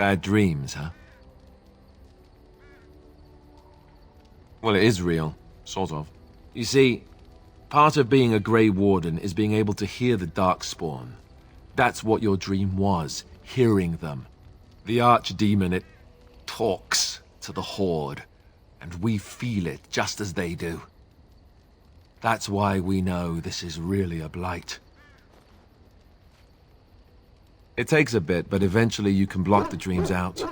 Bad dreams, huh? Well, it is real. Sort of. You see, part of being a Grey Warden is being able to hear the Darkspawn. That's what your dream was, hearing them. The archdemon, it talks to the Horde, and we feel it just as they do. That's why we know this is really a blight. It takes a bit, but eventually you can block the dreams out.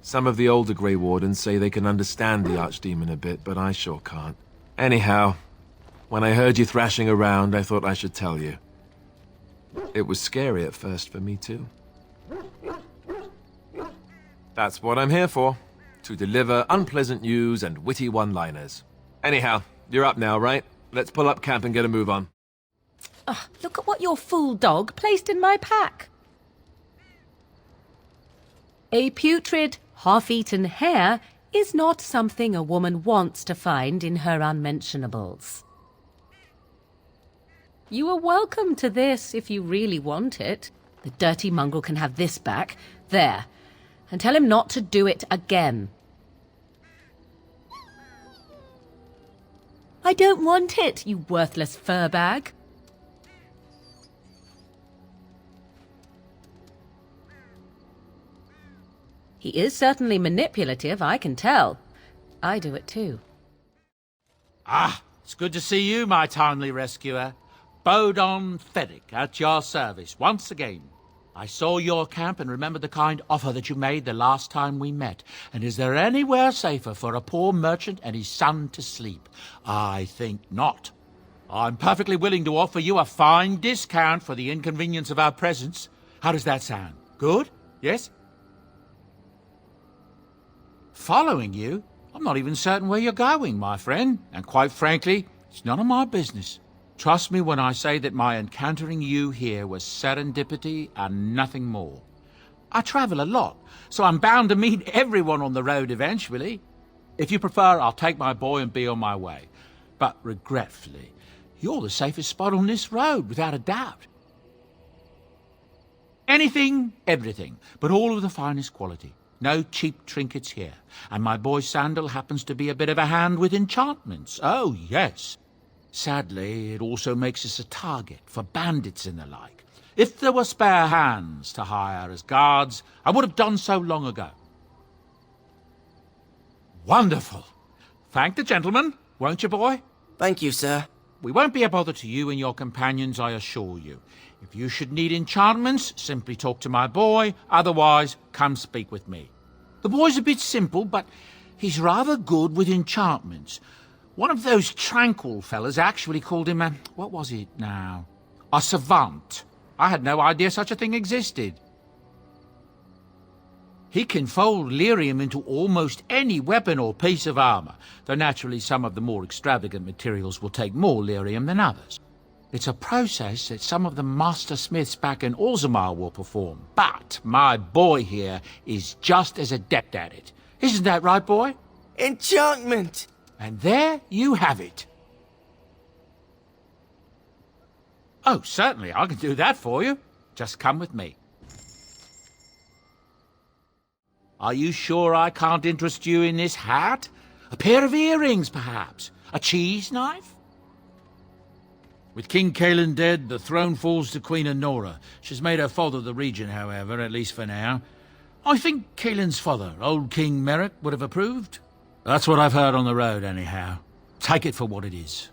Some of the older Grey Wardens say they can understand the archdemon a bit, but I sure can't. Anyhow, when I heard you thrashing around, I thought I should tell you. It was scary at first for me too. That's what I'm here for. To deliver unpleasant news and witty one-liners. Anyhow, you're up now, right? Let's pull up camp and get a move on. Look at what your fool dog placed in my pack. A putrid, half-eaten hare is not something a woman wants to find in her unmentionables. You are welcome to this if you really want it. The dirty mongrel can have this back. There. And tell him not to do it again. I don't want it, you worthless fur bag. He is certainly manipulative, I can tell. I do it too. It's good to see you, my timely rescuer. Bodahn at your service, once again. I saw your camp and remembered the kind offer that you made the last time we met. And is there anywhere safer for a poor merchant and his son to sleep? I think not. I'm perfectly willing to offer you a fine discount for the inconvenience of our presence. How does that sound? Good? Yes? Following you? I'm not even certain where you're going, my friend. And quite frankly, it's none of my business. Trust me when I say that my encountering you here was serendipity and nothing more. I travel a lot, so I'm bound to meet everyone on the road eventually. If you prefer, I'll take my boy and be on my way. But regretfully, you're the safest spot on this road, without a doubt. Anything, everything, but all of the finest quality. No cheap trinkets here. And my boy Sandal happens to be a bit of a hand with enchantments. Oh, yes. Sadly, it also makes us a target for bandits and the like. If there were spare hands to hire as guards, I would have done so long ago. Wonderful. Thank the gentleman, won't you, boy? Thank you, sir. We won't be a bother to you and your companions, I assure you. If you should need enchantments, simply talk to my boy. Otherwise, come speak with me. The boy's a bit simple, but he's rather good with enchantments. One of those tranquil fellas actually called him what was it now? A savant. I had no idea such a thing existed. He can fold lyrium into almost any weapon or piece of armor, though naturally some of the more extravagant materials will take more lyrium than others. It's a process that some of the master smiths back in Orzammar will perform, but my boy here is just as adept at it. Isn't that right, boy? Enchantment! And there you have it. Oh, certainly, I can do that for you. Just come with me. Are you sure I can't interest you in this hat? A pair of earrings, perhaps? A cheese knife? With King Caelan dead, the throne falls to Queen Anora. She's made her father the regent, however, at least for now. I think Caelan's father, old King Merrick, would have approved. That's what I've heard on the road, anyhow. Take it for what it is.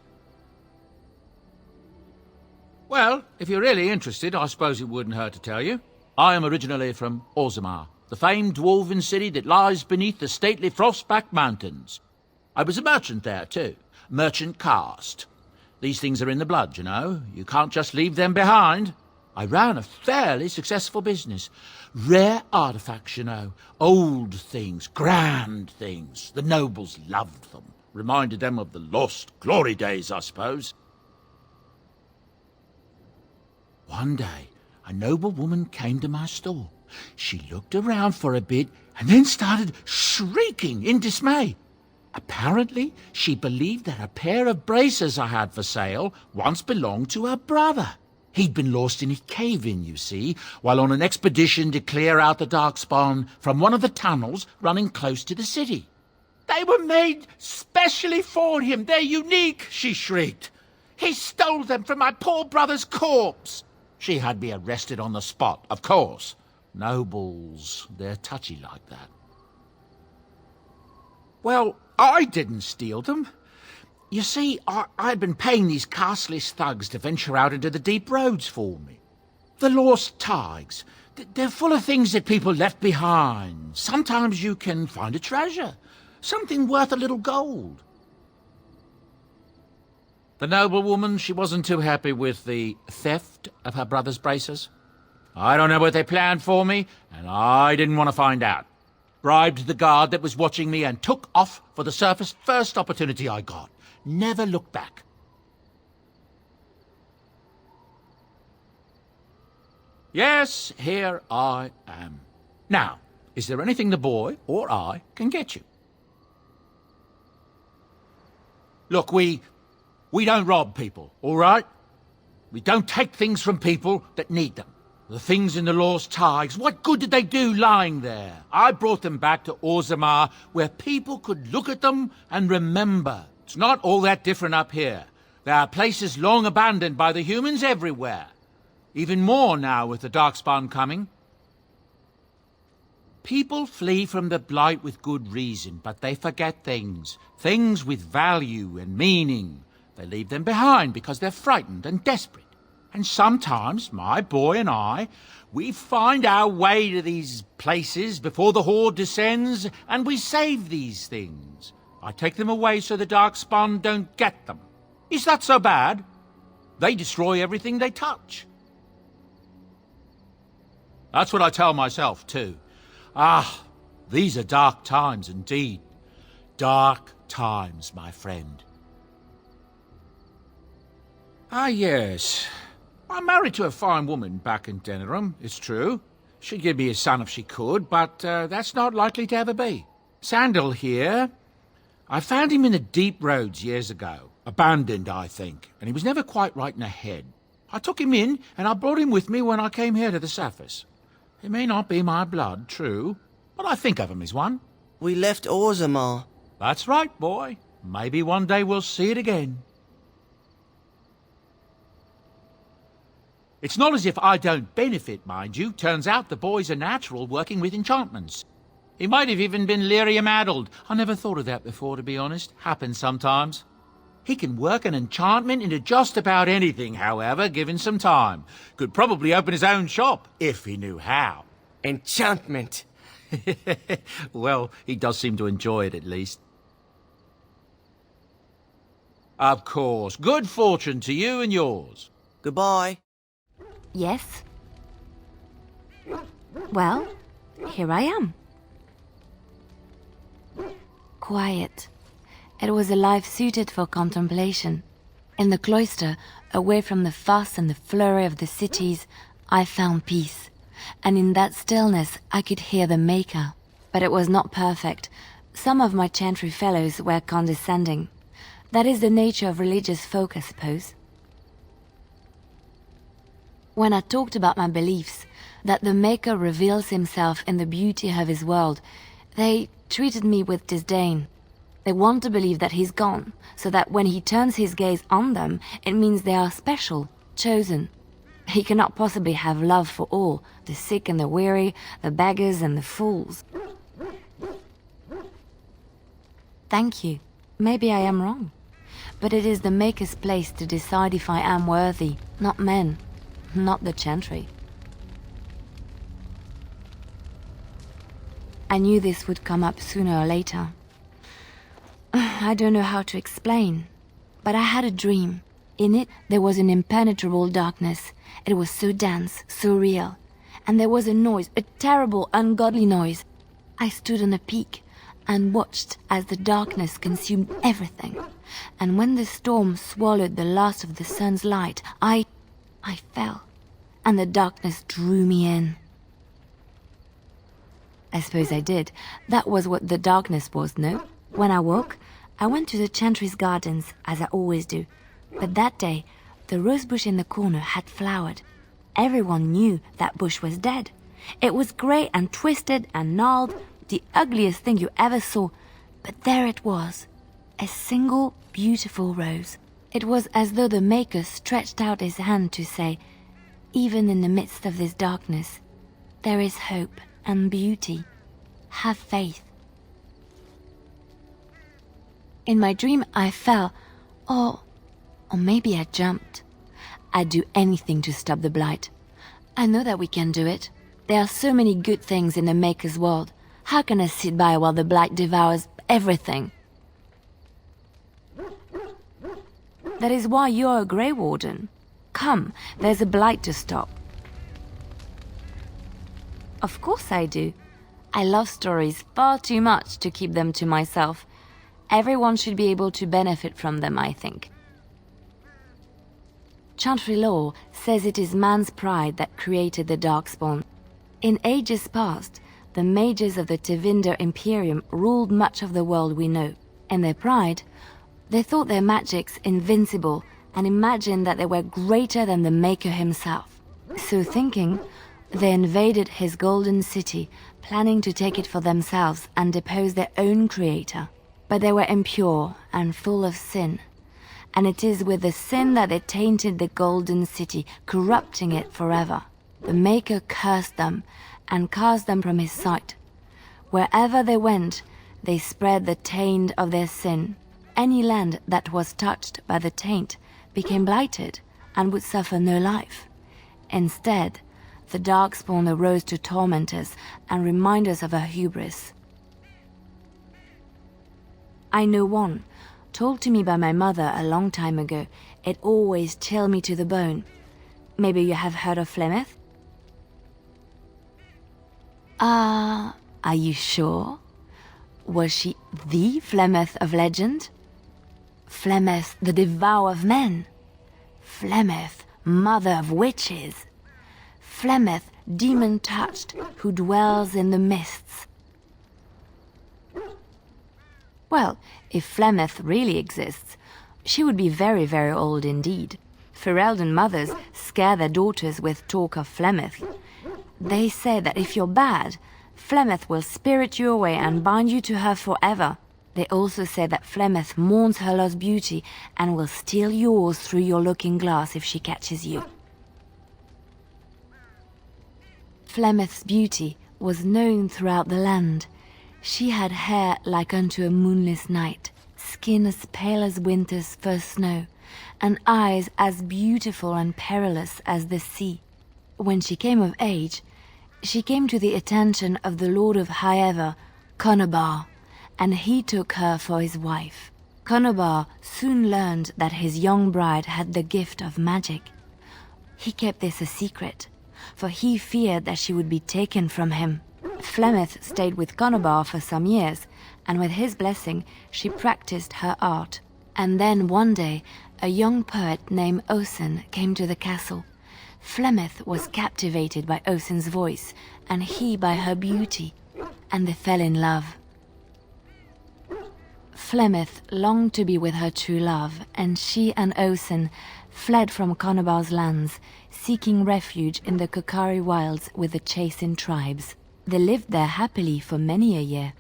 Well, if you're really interested, I suppose it wouldn't hurt to tell you. I am originally from Orzammar, the famed dwarven city that lies beneath the stately Frostback Mountains. I was a merchant there, too. Merchant caste. These things are in the blood, you know. You can't just leave them behind. I ran a fairly successful business. Rare artifacts, you know. Old things, grand things. The nobles loved them. Reminded them of the lost glory days, I suppose. One day, a noble woman came to my store. She looked around for a bit and then started shrieking in dismay. Apparently, she believed that a pair of braces I had for sale once belonged to her brother. He'd been lost in a cave-in, you see, while on an expedition to clear out the Darkspawn from one of the tunnels running close to the city. "They were made specially for him. They're unique," she shrieked. "He stole them from my poor brother's corpse." She had me arrested on the spot, of course. Nobles, they're touchy like that. Well, I didn't steal them. You see, I'd been paying these castless thugs to venture out into the deep roads for me. The lost tigers, they're full of things that people left behind. Sometimes you can find a treasure, something worth a little gold. The noblewoman, she wasn't too happy with the theft of her brother's braces. I don't know what they planned for me, and I didn't want to find out. Bribed the guard that was watching me and took off for the surface first opportunity I got. Never looked back. Yes, here I am. Now, is there anything the boy or I can get you? Look, we don't rob people, all right? We don't take things from people that need them. The things in the lost tigers, what good did they do lying there? I brought them back to Orzammar, where people could look at them and remember. It's not all that different up here. There are places long abandoned by the humans everywhere. Even more now with the Darkspawn coming. People flee from the Blight with good reason, but they forget things. Things with value and meaning. They leave them behind because they're frightened and desperate. And sometimes, my boy and I, we find our way to these places before the Horde descends, and we save these things. I take them away so the Darkspawn don't get them. Is that so bad? They destroy everything they touch. That's what I tell myself, too. Ah, these are dark times indeed. Dark times, my friend. Ah, yes. I'm married to a fine woman back in Denerim, it's true. She'd give me a son if she could, but that's not likely to ever be. Sandal here, I found him in the deep roads years ago. Abandoned, I think, and he was never quite right in the head. I took him in, and I brought him with me when I came here to the surface. He may not be my blood, true, but I think of him as one. We left Orzammar. That's right, boy. Maybe one day we'll see it again. It's not as if I don't benefit, mind you. Turns out the boy's a natural working with enchantments. He might have even been lyrium-addled. I never thought of that before, to be honest. Happens sometimes. He can work an enchantment into just about anything, however, given some time. Could probably open his own shop, if he knew how. Enchantment. Well, he does seem to enjoy it, at least. Of course. Good fortune to you and yours. Goodbye. Yes? Well, here I am. Quiet. It was a life suited for contemplation. In the cloister, away from the fuss and the flurry of the cities, I found peace. And in that stillness, I could hear the Maker. But it was not perfect. Some of my Chantry fellows were condescending. That is the nature of religious folk, I suppose. When I talked about my beliefs, that the Maker reveals himself in the beauty of his world, they treated me with disdain. They want to believe that he's gone, so that when he turns his gaze on them, it means they are special, chosen. He cannot possibly have love for all, the sick and the weary, the beggars and the fools. Thank you. Maybe I am wrong. But it is the Maker's place to decide if I am worthy, not men, not the Chantry. I knew this would come up sooner or later. I don't know how to explain, but I had a dream. In it, there was an impenetrable darkness. It was so dense, so real. And there was a noise, a terrible, ungodly noise. I stood on a peak and watched as the darkness consumed everything. And when the storm swallowed the last of the sun's light, I fell, and the darkness drew me in. I suppose I did. That was what the darkness was, no? When I woke, I went to the Chantry's gardens, as I always do. But that day, the rosebush in the corner had flowered. Everyone knew that bush was dead. It was grey and twisted and gnarled, the ugliest thing you ever saw, but there it was, a single beautiful rose. It was as though the Maker stretched out his hand to say, even in the midst of this darkness, there is hope and beauty. Have faith. In my dream, I fell, or maybe I jumped. I'd do anything to stop the blight. I know that we can do it. There are so many good things in the Maker's world. How can I sit by while the blight devours everything? That is why you're a Grey Warden. Come, there's a blight to stop. Of course I do. I love stories far too much to keep them to myself. Everyone should be able to benefit from them, I think. Chantry law says it is man's pride that created the Darkspawn. In ages past, the mages of the Tevinder Imperium ruled much of the world we know. In their pride, they thought their magics invincible and imagined that they were greater than the Maker himself. So thinking, they invaded his golden city, planning to take it for themselves and depose their own creator. But they were impure and full of sin. And it is with the sin that they tainted the golden city, corrupting it forever. The Maker cursed them and cast them from his sight. Wherever they went, they spread the taint of their sin. Any land that was touched by the taint became blighted and would suffer no life. Instead, the Darkspawn arose to torment us and remind us of our hubris. I know one, told to me by my mother a long time ago. It always chilled me to the bone. Maybe you have heard of Flemeth? Are you sure? Was she the Flemeth of legend? Flemeth, the devourer of men? Flemeth, mother of witches? Flemeth, demon-touched, who dwells in the mists? Well, if Flemeth really exists, she would be very, very old indeed. Ferelden mothers scare their daughters with talk of Flemeth. They say that if you're bad, Flemeth will spirit you away and bind you to her forever. They also say that Flemeth mourns her lost beauty and will steal yours through your looking glass if she catches you. Flemeth's beauty was known throughout the land. She had hair like unto a moonless night, skin as pale as winter's first snow, and eyes as beautiful and perilous as the sea. When she came of age, she came to the attention of the Lord of Highever, Conobar, and he took her for his wife. Conobar soon learned that his young bride had the gift of magic. He kept this a secret, for he feared that she would be taken from him. Flemeth stayed with Conobar for some years, and with his blessing, she practiced her art. And then one day, a young poet named Osen came to the castle. Flemeth was captivated by Osen's voice, and he by her beauty, and they fell in love. Flemeth longed to be with her true love, and she and Osen fled from Conobar's lands, seeking refuge in the Kokari wilds with the Chasing tribes. They lived there happily for many a year,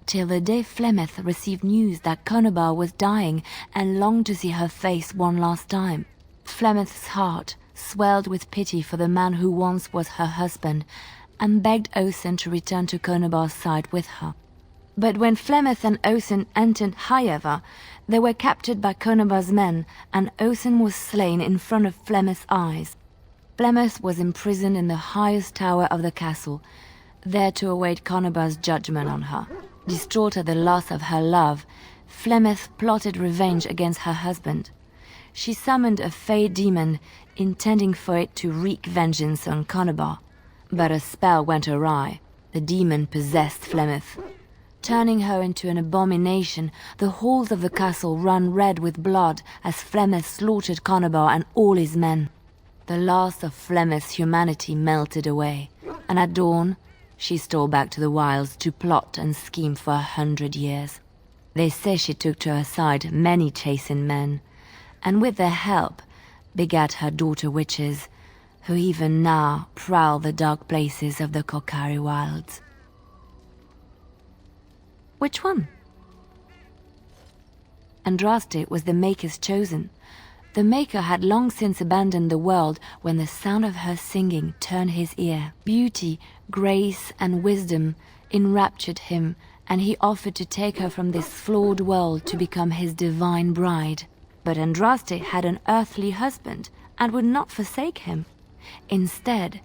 till the day Flemeth received news that Conobar was dying and longed to see her face one last time. Flemeth's heart swelled with pity for the man who once was her husband, and begged Osen to return to Conobar's side with her. But when Flemeth and Osen entered Highever, they were captured by Conobar's men, and Osen was slain in front of Flemeth's eyes. Flemeth was imprisoned in the highest tower of the castle, there to await Conobar's judgment on her. Distraught at the loss of her love, Flemeth plotted revenge against her husband. She summoned a fey demon, intending for it to wreak vengeance on Conobar. But a spell went awry. The demon possessed Flemeth. Turning her into an abomination, the halls of the castle ran red with blood as Flemeth slaughtered Conobar and all his men. The last of Flemeth's humanity melted away, and at dawn, she stole back to the wilds to plot and scheme for 100 years. They say she took to her side many Chasing men, and with their help, begat her daughter witches, who even now prowl the dark places of the Kokari Wilds. Which one? Andraste was the Maker's chosen. The Maker had long since abandoned the world when the sound of her singing turned his ear. Beauty, grace, and wisdom enraptured him, and he offered to take her from this flawed world to become his divine bride. But Andraste had an earthly husband and would not forsake him. Instead,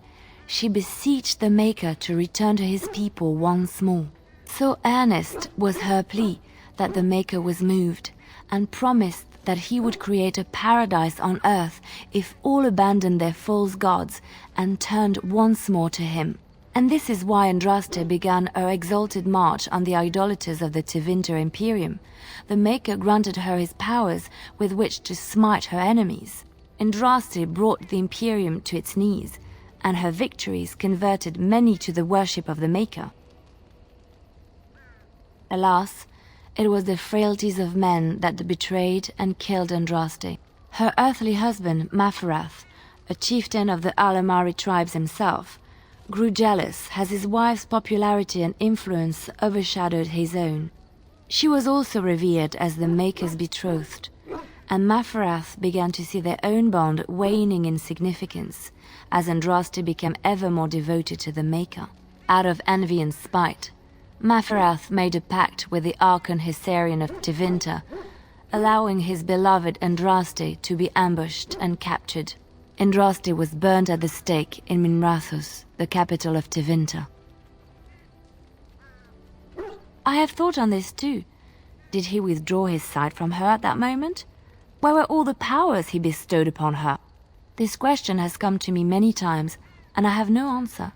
she beseeched the Maker to return to his people once more. So earnest was her plea that the Maker was moved, and promised that he would create a paradise on earth if all abandoned their false gods and turned once more to him. And this is why Andraste began her exalted march on the idolaters of the Tevinter Imperium. The Maker granted her his powers with which to smite her enemies. Andraste brought the Imperium to its knees, and her victories converted many to the worship of the Maker. Alas, it was the frailties of men that betrayed and killed Andraste. Her earthly husband, Maferath, a chieftain of the Alamari tribes himself, grew jealous as his wife's popularity and influence overshadowed his own. She was also revered as the Maker's betrothed, and Maferath began to see their own bond waning in significance as Andraste became ever more devoted to the Maker. Out of envy and spite, Maferath made a pact with the Archon Hysarian of Tevinter, allowing his beloved Andraste to be ambushed and captured. Andraste was burned at the stake in Minrathous, the capital of Tevinter. I have thought on this too. Did he withdraw his sight from her at that moment? Where were all the powers he bestowed upon her? This question has come to me many times, and I have no answer.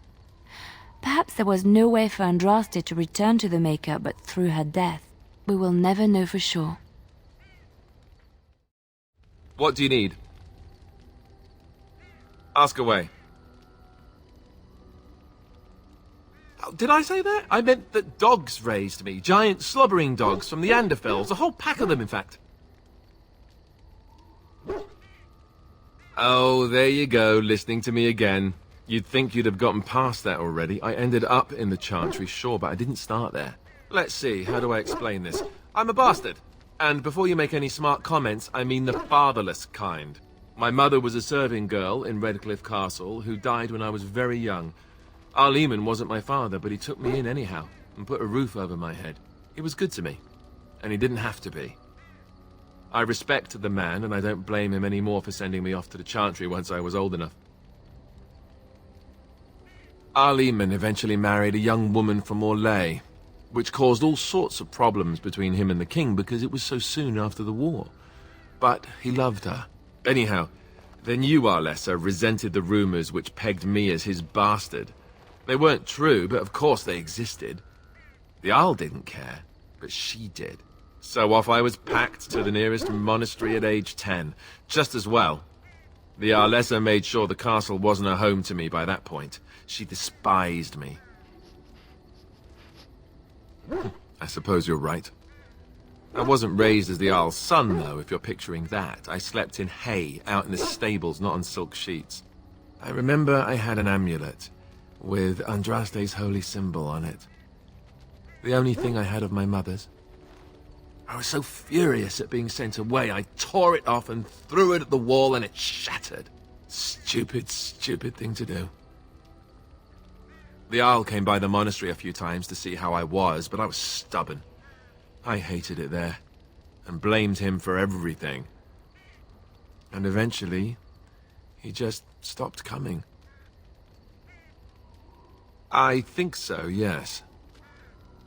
Perhaps there was no way for Andraste to return to the Maker but through her death. We will never know for sure. What do you need? Ask away. Oh, did I say that? I meant that dogs raised me. Giant slobbering dogs from the Anderfells. A whole pack of them, in fact. Oh, there you go, listening to me again. You'd think you'd have gotten past that already. I ended up in the Chantry, sure, but I didn't start there. Let's see, how do I explain this? I'm a bastard. And before you make any smart comments, I mean the fatherless kind. My mother was a serving girl in Redcliffe Castle who died when I was very young. Arleman wasn't my father, but he took me in anyhow and put a roof over my head. He was good to me, and he didn't have to be. I respect the man, and I don't blame him anymore for sending me off to the Chantry once I was old enough. Arleman eventually married a young woman from Orlais, which caused all sorts of problems between him and the king because it was so soon after the war. But he loved her. Anyhow, then you, Arlessa, resented the rumors which pegged me as his bastard. They weren't true, but of course they existed. The Isle didn't care, but she did. So off I was packed to the nearest monastery at age 10, just as well. The Arlessa made sure the castle wasn't a home to me by that point. She despised me. I suppose you're right. I wasn't raised as the Jarl's son, though, if you're picturing that. I slept in hay, out in the stables, not on silk sheets. I remember I had an amulet, with Andraste's holy symbol on it. The only thing I had of my mother's. I was so furious at being sent away, I tore it off and threw it at the wall, and it shattered. Stupid, stupid thing to do. The Jarl came by the monastery a few times to see how I was, but I was stubborn. I hated it there, and blamed him for everything. And eventually, he just stopped coming. I think so, yes.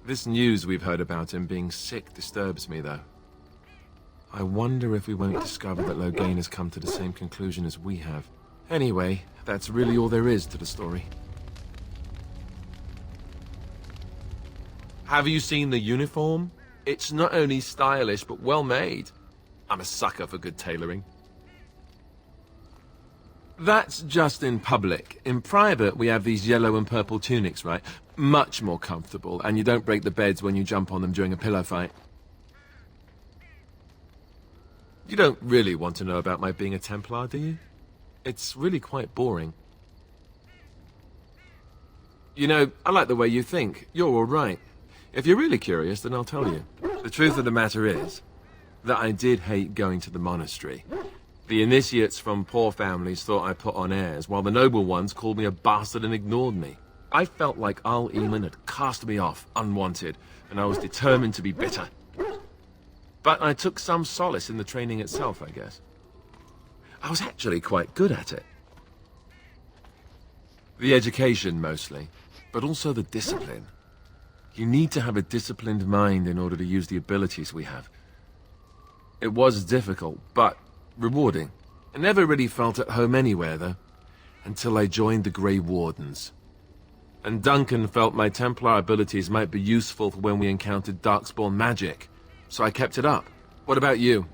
This news we've heard about him being sick disturbs me, though. I wonder if we won't discover that Loghain has come to the same conclusion as we have. Anyway, that's really all there is to the story. Have you seen the uniform? It's not only stylish, but well made. I'm a sucker for good tailoring. That's just in public. In private, we have these yellow and purple tunics, right? Much more comfortable, and you don't break the beds when you jump on them during a pillow fight. You don't really want to know about my being a Templar, do you? It's really quite boring. You know, I like the way you think. You're all right. If you're really curious, then I'll tell you. The truth of the matter is that I did hate going to the monastery. The initiates from poor families thought I put on airs, while the noble ones called me a bastard and ignored me. I felt like Al Eamon had cast me off, unwanted, and I was determined to be bitter. But I took some solace in the training itself, I guess. I was actually quite good at it. The education, mostly, but also the discipline. You need to have a disciplined mind in order to use the abilities we have. It was difficult, but rewarding. I never really felt at home anywhere, though, until I joined the Grey Wardens. And Duncan felt my Templar abilities might be useful for when we encountered Darkspawn magic, so I kept it up. What about you?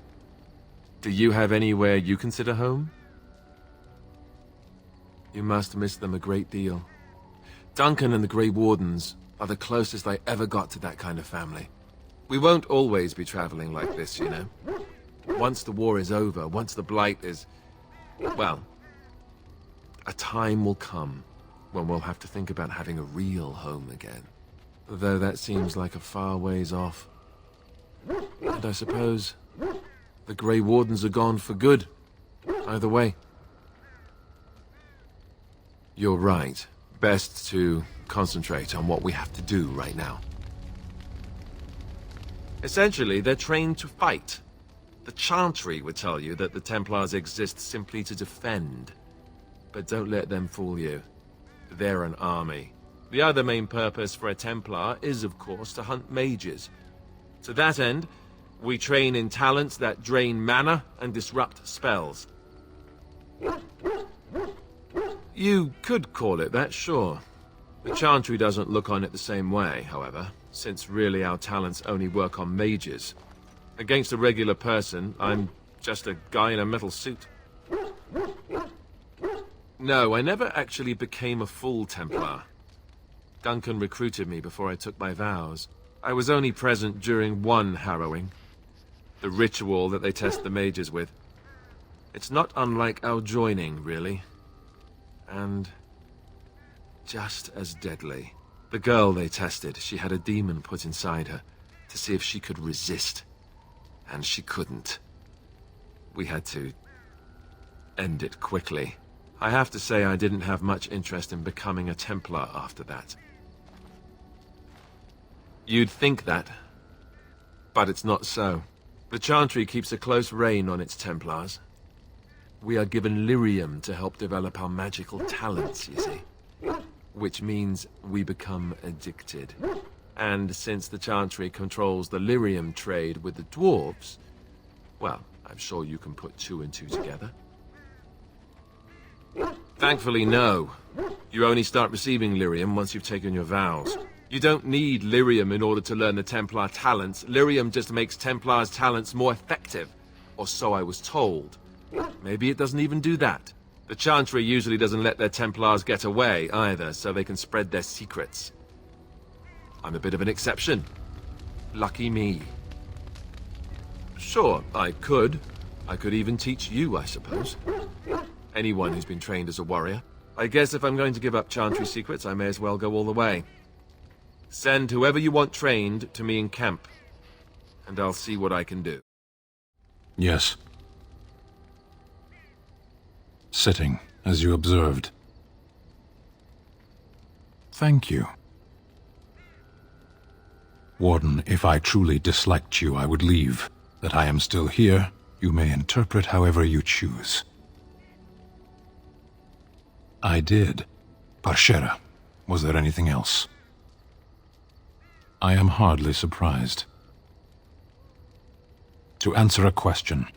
Do you have anywhere you consider home? You must miss them a great deal. Duncan and the Grey Wardens are the closest I ever got to that kind of family. We won't always be traveling like this, you know. Once the war is over, once the Blight is... well, a time will come when we'll have to think about having a real home again. Though that seems like a far ways off. And I suppose the Grey Wardens are gone for good. Either way. You're right. Best to concentrate on what we have to do right now. Essentially, they're trained to fight. The Chantry would tell you that the Templars exist simply to defend. But don't let them fool you. They're an army. The other main purpose for a Templar is, of course, to hunt mages. To that end, we train in talents that drain mana and disrupt spells. You could call it that, sure. The Chantry doesn't look on it the same way, however, since really our talents only work on mages. Against a regular person, I'm just a guy in a metal suit. No, I never actually became a full Templar. Duncan recruited me before I took my vows. I was only present during one harrowing. The ritual that they test the mages with. It's not unlike our joining, really. And just as deadly. The girl they tested, she had a demon put inside her to see if she could resist. And she couldn't. We had to end it quickly. I have to say I didn't have much interest in becoming a Templar after that. You'd think that, but it's not so. The Chantry keeps a close rein on its Templars. We are given lyrium to help develop our magical talents, you see. Which means we become addicted. And since the Chantry controls the lyrium trade with the dwarves, well, I'm sure you can put two and two together. Thankfully, no. You only start receiving lyrium once you've taken your vows. You don't need lyrium in order to learn the Templar talents. Lyrium just makes Templars' talents more effective. Or so I was told. Maybe it doesn't even do that. The Chantry usually doesn't let their Templars get away, either, so they can spread their secrets. I'm a bit of an exception. Lucky me. Sure, I could. I could even teach you, I suppose. Anyone who's been trained as a warrior. I guess if I'm going to give up Chantry secrets, I may as well go all the way. Send whoever you want trained to me in camp, and I'll see what I can do. Yes. Sitting, as you observed. Thank you. Warden, if I truly disliked you, I would leave. That I am still here, you may interpret however you choose. I did. Parshera, was there anything else? I am hardly surprised. To answer a question.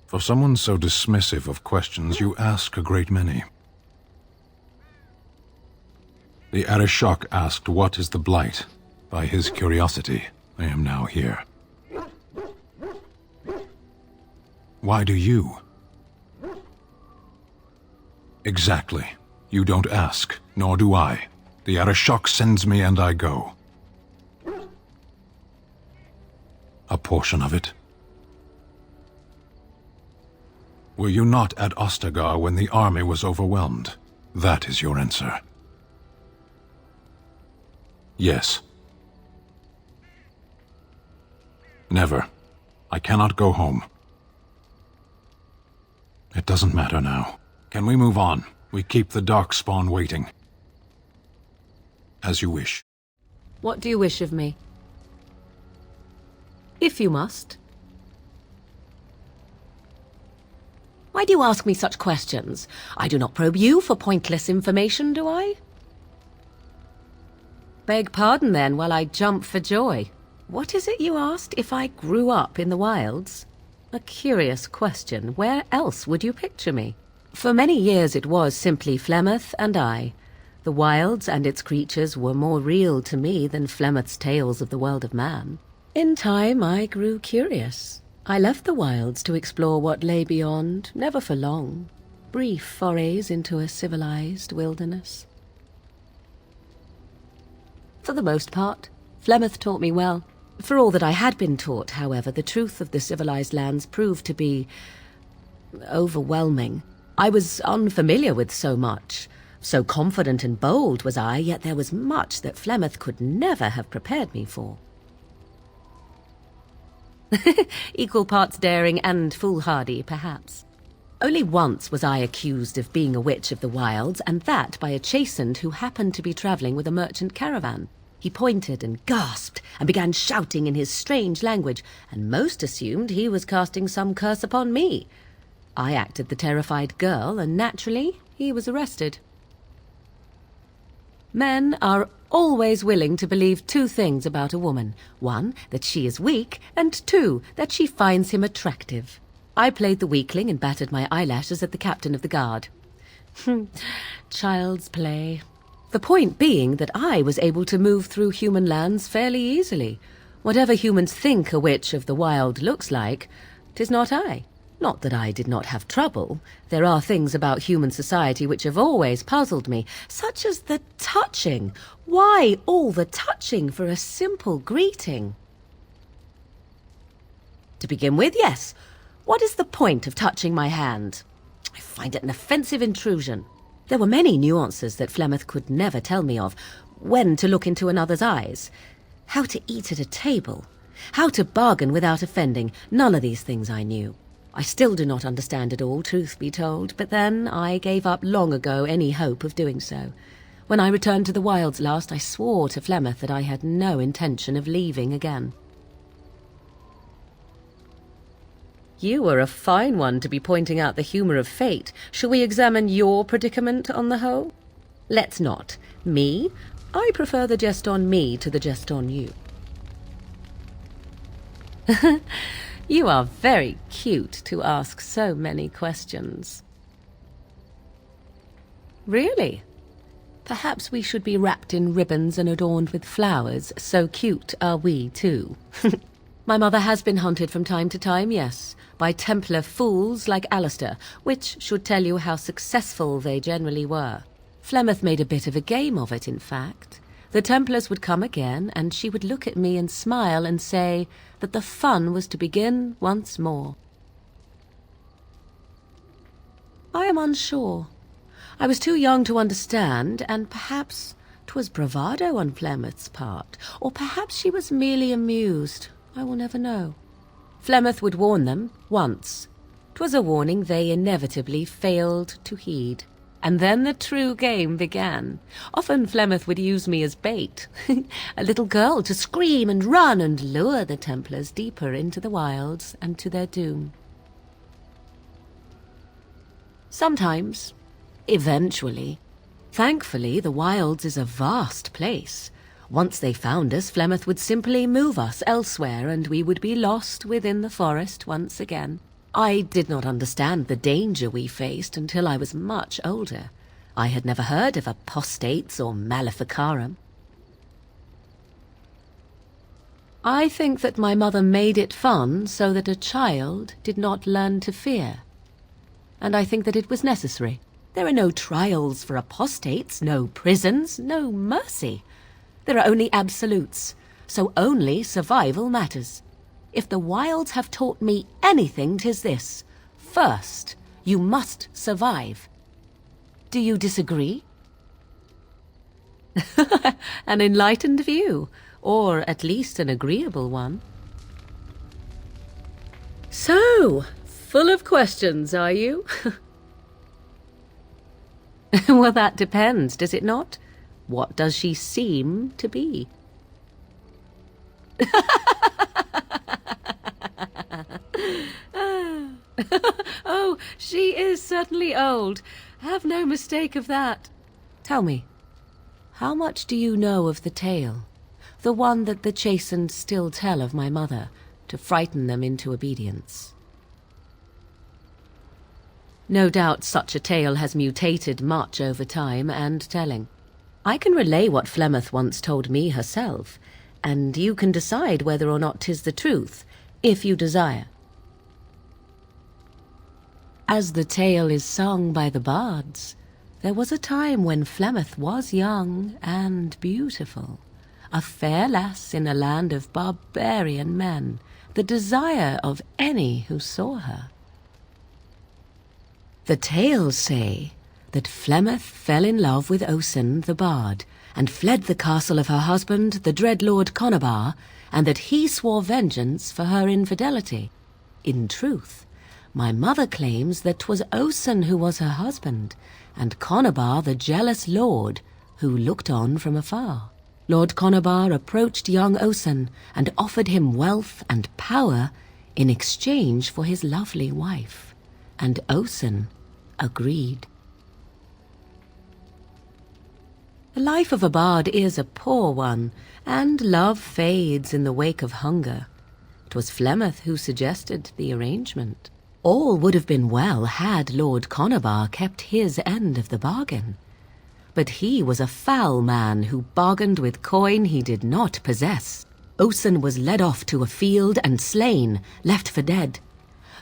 For someone so dismissive of questions, you ask a great many. The Arishok asked, "What is the Blight?" By his curiosity, I am now here. Why do you? Exactly. You don't ask, nor do I. The Arishok sends me and I go. A portion of it Were you not at Ostagar when the army was overwhelmed? That is your answer. Yes. Never. I cannot go home. It doesn't matter now. Can we move on? We keep the Darkspawn waiting. As you wish. What do you wish of me? If you must. Why do you ask me such questions? I do not probe you for pointless information, do I? Beg pardon then while I jump for joy. What is it you asked if I grew up in the wilds? A curious question. Where else would you picture me? For many years it was simply Flemeth and I. The wilds and its creatures were more real to me than Flemeth's tales of the world of man. In time I grew curious. I left the wilds to explore what lay beyond, never for long. Brief forays into a civilized wilderness. For the most part, Flemeth taught me well. For all that I had been taught, however, the truth of the civilized lands proved to be overwhelming. I was unfamiliar with so much. So confident and bold was I, yet there was much that Flemeth could never have prepared me for. Equal parts daring and foolhardy, perhaps. Only once was I accused of being a witch of the wilds, and that by a chastened who happened to be travelling with a merchant caravan. He pointed and gasped and began shouting in his strange language, and most assumed he was casting some curse upon me. I acted the terrified girl, and naturally he was arrested. Men are always willing to believe two things about a woman. One, that she is weak, and two, that she finds him attractive. I played the weakling and battered my eyelashes at the captain of the guard. Child's play. The point being that I was able to move through human lands fairly easily. Whatever humans think a witch of the wild looks like, 'tis not I. Not that I did not have trouble. There are things about human society which have always puzzled me, such as the touching. Why all the touching for a simple greeting? To begin with, yes. What is the point of touching my hand? I find it an offensive intrusion. There were many nuances that Flemeth could never tell me of. When to look into another's eyes. How to eat at a table. How to bargain without offending. None of these things I knew. I still do not understand it all, truth be told, but then I gave up long ago any hope of doing so. When I returned to the wilds last, I swore to Flemeth that I had no intention of leaving again. You are a fine one to be pointing out the humour of fate. Shall we examine your predicament on the whole? Let's not. Me? I prefer the jest on me to the jest on you. You are very cute to ask so many questions. Really? Perhaps we should be wrapped in ribbons and adorned with flowers. So cute are we, too. My mother has been hunted from time to time, yes, by Templar fools like Alistair, which should tell you how successful they generally were. Flemeth made a bit of a game of it, in fact. The Templars would come again, and she would look at me and smile and say that the fun was to begin once more. I am unsure. I was too young to understand, and perhaps 'twas bravado on Flemeth's part, or perhaps she was merely amused. I will never know. Flemeth would warn them once. 'Twas a warning they inevitably failed to heed. And then the true game began. Often Flemeth would use me as bait, a little girl to scream and run and lure the Templars deeper into the wilds and to their doom. Sometimes, eventually. Thankfully, the wilds is a vast place. Once they found us, Flemeth would simply move us elsewhere, and we would be lost within the forest once again. I did not understand the danger we faced until I was much older. I had never heard of apostates or maleficarum. I think that my mother made it fun so that a child did not learn to fear. And I think that it was necessary. There are no trials for apostates, no prisons, no mercy. There are only absolutes, so only survival matters. If the wilds have taught me anything, 'tis this. First, You must survive. Do you disagree? An enlightened view, or at least an agreeable one. So, full of questions, are you? Well, that depends, does it not? What does she seem to be? Oh, she is certainly old. Have no mistake of that. Tell me, how much do you know of the tale? The one that the chastened still tell of my mother, to frighten them into obedience. No doubt such a tale has mutated much over time and telling. I can relay what Flemeth once told me herself, and you can decide whether or not 'tis the truth, if you desire. As the tale is sung by the bards, there was a time when Flemeth was young and beautiful, a fair lass in a land of barbarian men, the desire of any who saw her. The tales say that Flemeth fell in love with Osen the bard, and fled the castle of her husband, the dread Lord Conabar, and that he swore vengeance for her infidelity. In truth, my mother claims that 'twas Osen who was her husband, and Conabar the jealous lord who looked on from afar. Lord Conabar approached young Osen and offered him wealth and power in exchange for his lovely wife, and Osen agreed. The life of a bard is a poor one, and love fades in the wake of hunger. 'Twas Flemeth who suggested the arrangement. All would have been well had Lord Conabar kept his end of the bargain. But he was a foul man who bargained with coin he did not possess. Osen was led off to a field and slain, left for dead.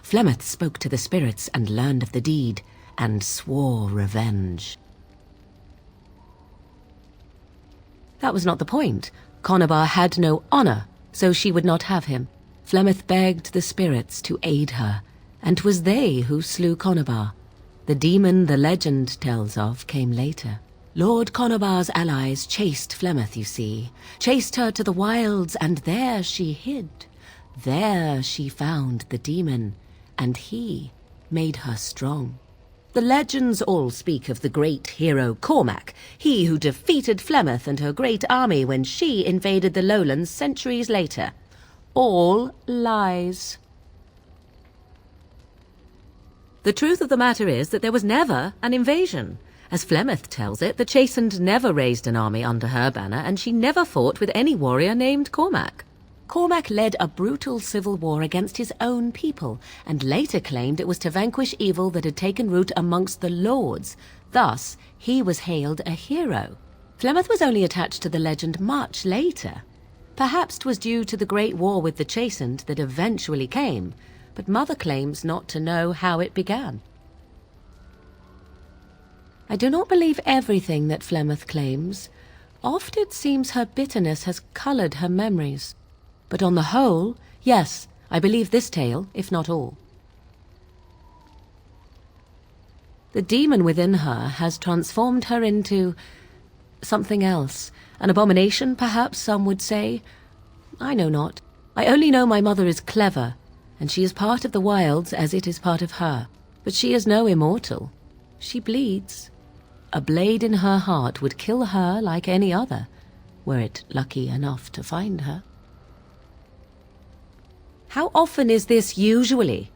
Flemeth spoke to the spirits and learned of the deed, and swore revenge. That was not the point. Conabar had no honor, so she would not have him. Flemeth begged the spirits to aid her, and 'twas they who slew Conabar. The demon the legend tells of came later. Lord Conabar's allies chased Flemeth, you see, chased her to the wilds, and there she hid. There she found the demon, and he made her strong. The legends all speak of the great hero Cormac, he who defeated Flemeth and her great army when she invaded the lowlands centuries later. All lies. The truth of the matter is that there was never an invasion. As Flemeth tells it, the Chastened never raised an army under her banner, and she never fought with any warrior named Cormac. Cormac led a brutal civil war against his own people, and later claimed it was to vanquish evil that had taken root amongst the lords. Thus, he was hailed a hero. Flemeth was only attached to the legend much later. Perhaps 'twas due to the great war with the Chastened that eventually came, but Mother claims not to know how it began. I do not believe everything that Flemeth claims. Oft it seems her bitterness has coloured her memories. But on the whole, yes, I believe this tale, if not all. The demon within her has transformed her into something else. An abomination, perhaps some would say. I know not. I only know my mother is clever, and she is part of the wilds as it is part of her. But she is no immortal. She bleeds. A blade in her heart would kill her like any other, were it lucky enough to find her. How often is this usually?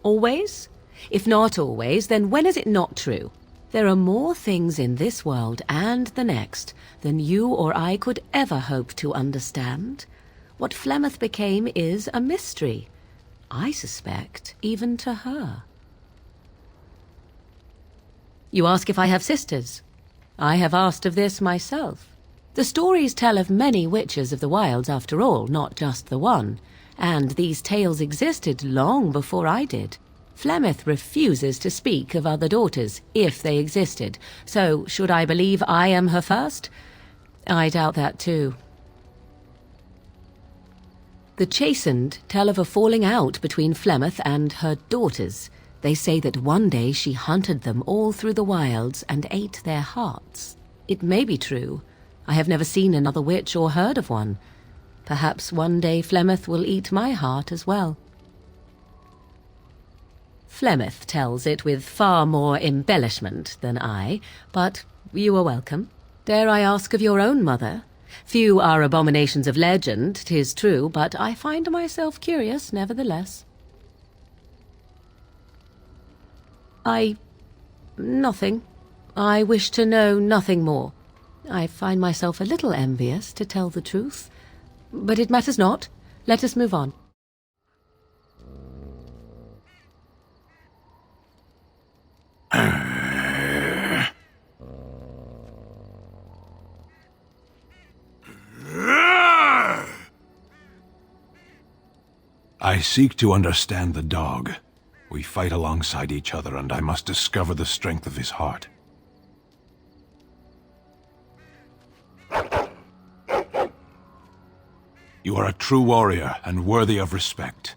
Always? If not always, then when is it not true? There are more things in this world and the next than you or I could ever hope to understand. What Flemeth became is a mystery, I suspect, even to her. You ask if I have sisters. I have asked of this myself. The stories tell of many witches of the wilds after all, not just the one, and these tales existed long before I did. Flemeth refuses to speak of other daughters, if they existed, so should I believe I am her first? I doubt that too. The Chastened tell of a falling out between Flemeth and her daughters. They say that one day she hunted them all through the wilds and ate their hearts. It may be true. I have never seen another witch or heard of one. Perhaps one day Flemeth will eat my heart as well. Flemeth tells it with far more embellishment than I, but you are welcome. Dare I ask of your own mother? Few are abominations of legend, 'tis true, but I find myself curious nevertheless. Nothing. I wish to know nothing more. I find myself a little envious, to tell the truth. But it matters not. Let us move on. I seek to understand the dog. We fight alongside each other, and I must discover the strength of his heart. You are a true warrior and worthy of respect.